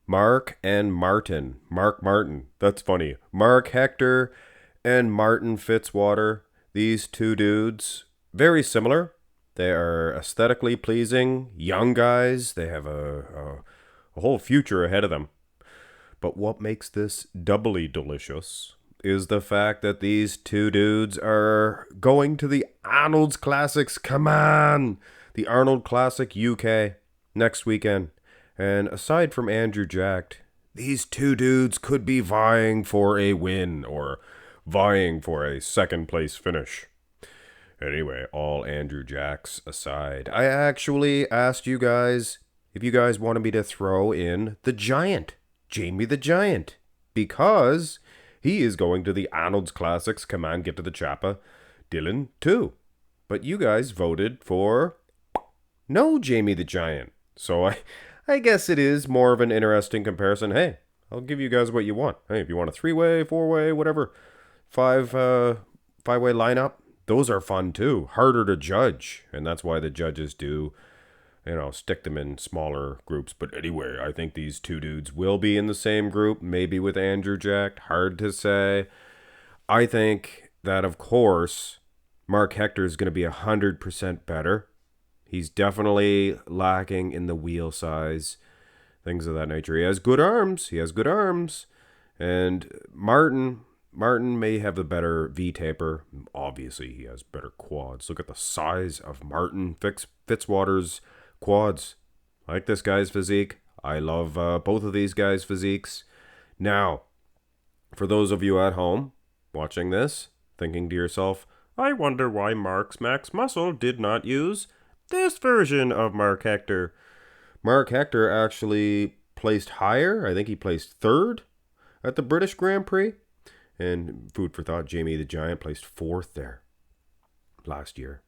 Mark and Martin. Mark Martin. That's funny. Marc Hector and Martin Fitzwater. These two dudes, very similar. They are aesthetically pleasing, young guys. They have a whole future ahead of them. But what makes this doubly delicious is the fact that these two dudes are going to the Arnold's Classics. Come on! The Arnold Classic UK next weekend. And aside from Andrew Jacked, these two dudes could be vying for a win or vying for a second place finish. Anyway, all Andrew Jacks aside, I actually asked you guys if you guys wanted me to throw in the Giant, Jamie the Giant, because he is going to the Arnold's Classics. Come on, get to the Chappa. Dylan, too. But you guys voted for no Jamie the Giant. So I guess it is more of an interesting comparison. Hey, I'll give you guys what you want. Hey, if you want a three-way, four-way, whatever, five-way lineup, those are fun too. Harder to judge, and that's why the judges do, stick them in smaller groups. But anyway, I think these two dudes will be in the same group, maybe with Andrew Jack. Hard to say. I think that, of course, Marc Hector is going to be 100% better. He's definitely lacking in the wheel size, things of that nature. He has good arms. And Martin may have the better V-taper. Obviously, he has better quads. Look at the size of Martin Fitzwater's quads. I like this guy's physique. I love both of these guys' physiques. Now, for those of you at home watching this, thinking to yourself, I wonder why Mark's Max Muscle did not use this version of Marc Hector. Marc Hector actually placed higher. I think he placed third at the British Grand Prix. And food for thought, Jamie the Giant placed fourth there last year.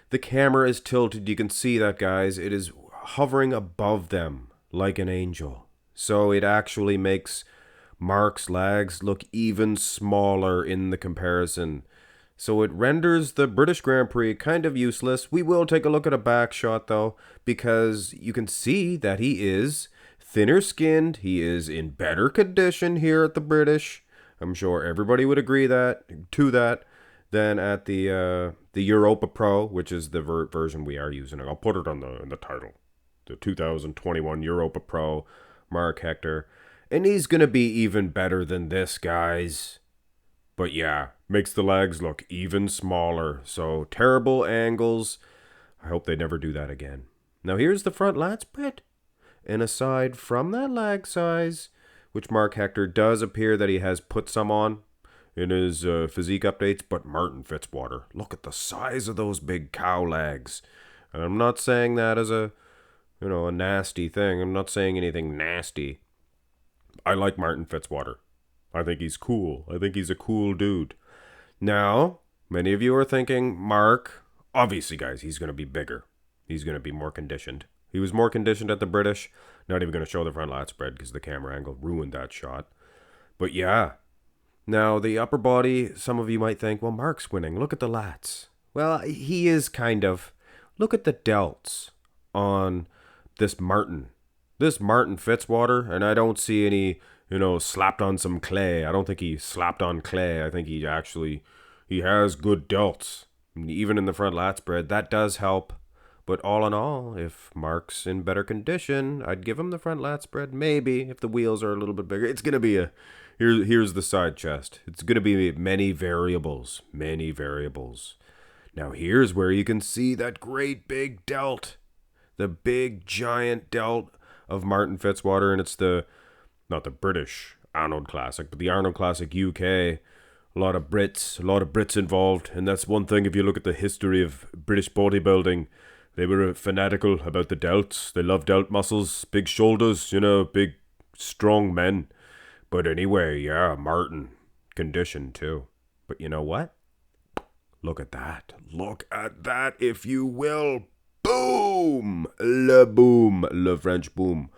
The camera is tilted. You can see that, guys. It is hovering above them like an angel. So it actually makes Mark's legs look even smaller in the comparison. So it renders the British Grand Prix kind of useless. We will take a look at a back shot, though, because you can see that he is thinner skinned. He is in better condition here at the British. I'm sure everybody would agree to that than at the Europa Pro, which is the version we are using. I'll put it in the title. The 2021 Europa Pro, Marc Hector. And he's going to be even better than this, guys. But yeah, makes the legs look even smaller. So terrible angles. I hope they never do that again. Now here's the front lat spread. And aside from that leg size, which Marc Hector does appear that he has put some on in his physique updates, but Martin Fitzwater, look at the size of those big cow legs. And I'm not saying that as a nasty thing. I'm not saying anything nasty. I like Martin Fitzwater. I think he's cool. I think he's a cool dude. Now, many of you are thinking, Mark, obviously, guys, he's going to be bigger. He's going to be more conditioned. He was more conditioned at the British. Not even going to show the front lat spread because the camera angle ruined that shot. But yeah. Now, the upper body, some of you might think, well, Mark's winning. Look at the lats. Well, he is kind of. Look at the delts on this Martin. This Martin Fitzwater, and I don't see any, slapped on some clay. I don't think he slapped on clay. I think he has good delts. Even in the front lat spread, that does help. But all in all, if Mark's in better condition, I'd give him the front lat spread. Maybe, if the wheels are a little bit bigger. It's going to be here's the side chest. It's going to be many variables. Many variables. Now here's where you can see that great big delt. The big giant delt of Martin Fitzwater, and it's not the British Arnold Classic, but the Arnold Classic UK. A lot of Brits involved, and that's one thing if you look at the history of British bodybuilding. They were fanatical about the delts. They love delt muscles, big shoulders, big, strong men. But anyway, yeah, Martin, conditioned too. But you know what? Look at that. Look at that, if you will. Boom! Le French boom.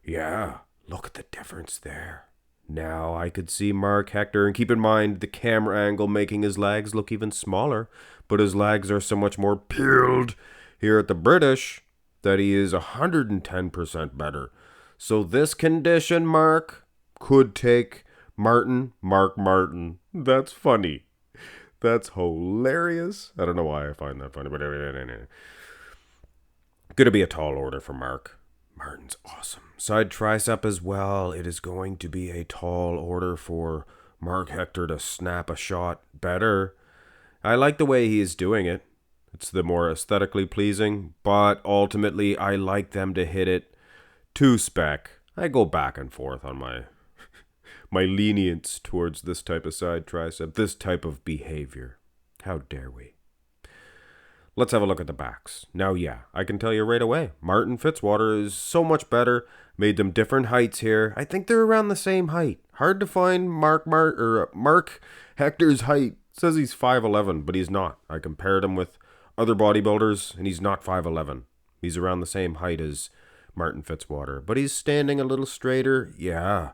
Yeah, look at the difference there. Now I could see Marc Hector, and keep in mind the camera angle making his legs look even smaller, but his legs are so much more peeled here at the British that he is 110% better. So this condition, Mark, could take Mark Martin. That's funny. That's hilarious. I don't know why I find that funny, but gonna be a tall order for Mark. Martin's awesome. Side tricep as well. It is going to be a tall order for Marc Hector to snap a shot better. I like the way he is doing it. It's the more aesthetically pleasing, but ultimately I like them to hit it to spec. I go back and forth on my lenience towards this type of side tricep, this type of behavior. How dare we? Let's have a look at the backs. Now, yeah, I can tell you right away, Martin Fitzwater is so much better. Made them different heights here. I think they're around the same height. Hard to find Marc Hector's height. It says he's 5'11", but he's not. I compared him with other bodybuilders, and he's not 5'11". He's around the same height as Martin Fitzwater, but he's standing a little straighter. Yeah,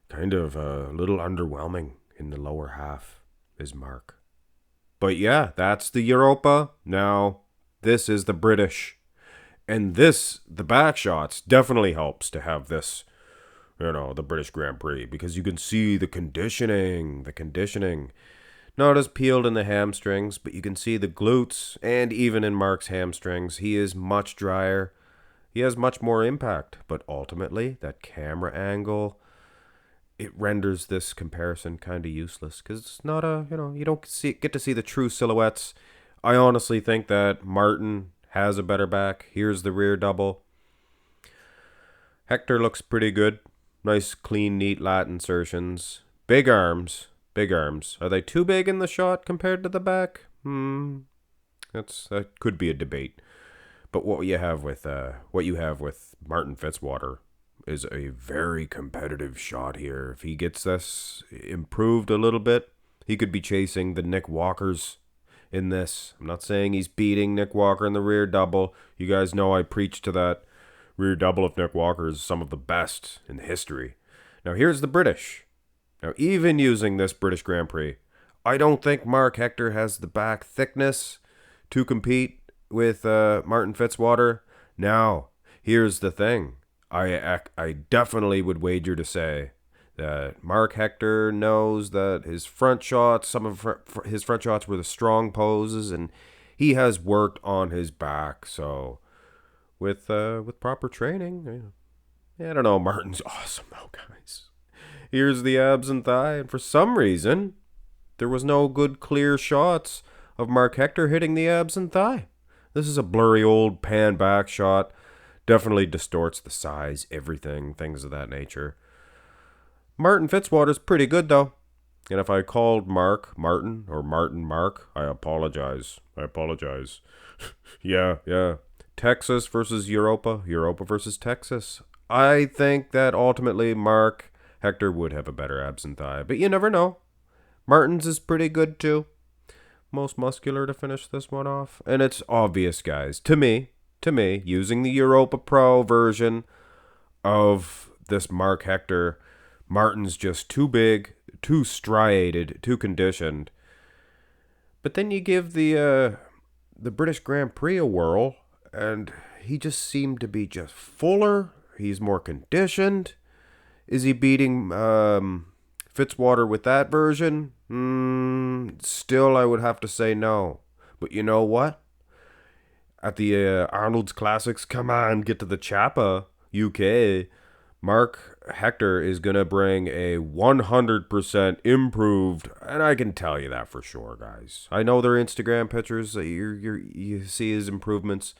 kind of a little underwhelming in the lower half is Mark. But yeah, that's the Europa. Now, this is the British. And this, the back shots, definitely helps to have this, the British Grand Prix. Because you can see the conditioning. Not as peeled in the hamstrings, but you can see the glutes. And even in Mark's hamstrings, he is much drier. He has much more impact. But ultimately, that camera angle, it renders this comparison kind of useless because it's not you don't get to see the true silhouettes. I honestly think that Martin has a better back. Here's the rear double. Hector looks pretty good. Nice, clean, neat lat insertions. Big arms. Are they too big in the shot compared to the back? That could be a debate. But what you have with Martin Fitzwater is a very competitive shot here. If he gets this improved a little bit, he could be chasing the Nick Walkers in this. I'm not saying he's beating Nick Walker in the rear double. You guys know I preach to that rear double of Nick Walker is some of the best in history. Now here's the British. Now even using this British Grand Prix, I don't think Marc Hector has the back thickness to compete with Martin Fitzwater. Now, here's the thing. I definitely would wager to say that Marc Hector knows that his front shots, some of his front shots were the strong poses, and he has worked on his back. So with proper training, I don't know. Martin's awesome though, guys. Here's the abs and thigh, and for some reason, there was no good clear shots of Marc Hector hitting the abs and thigh. This is a blurry old pan back shot. Definitely distorts the size, everything, things of that nature. Martin Fitzwater's pretty good, though. And if I called Mark Martin or Martin Mark, I apologize. Yeah. Texas versus Europa. Europa versus Texas. I think that ultimately Marc Hector would have a better abs and thigh. But you never know. Martin's is pretty good, too. Most muscular to finish this one off. And it's obvious, guys. To me, using the Europa Pro version of this Marc Hector, Martin's just too big, too striated, too conditioned. But then you give the British Grand Prix a whirl, and he just seemed to be just fuller. He's more conditioned. Is he beating Fitzwater with that version? Still, I would have to say no. But you know what? At the Arnold's Classics, come on, get to the Chappa, UK, Marc Hector is going to bring a 100% improved, and I can tell you that for sure, guys. I know their Instagram pictures, you see his improvements,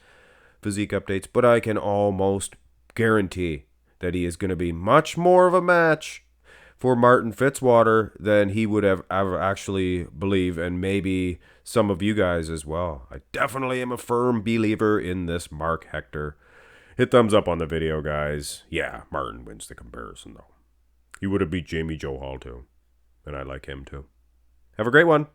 physique updates, but I can almost guarantee that he is going to be much more of a match for Martin Fitzwater than he would have ever actually believe, and maybe some of you guys as well. I definitely am a firm believer in this Marc Hector. Hit thumbs up on the video, guys. Yeah, Martin wins the comparison, though. He would have beat Jamie Johal, too. And I like him, too. Have a great one.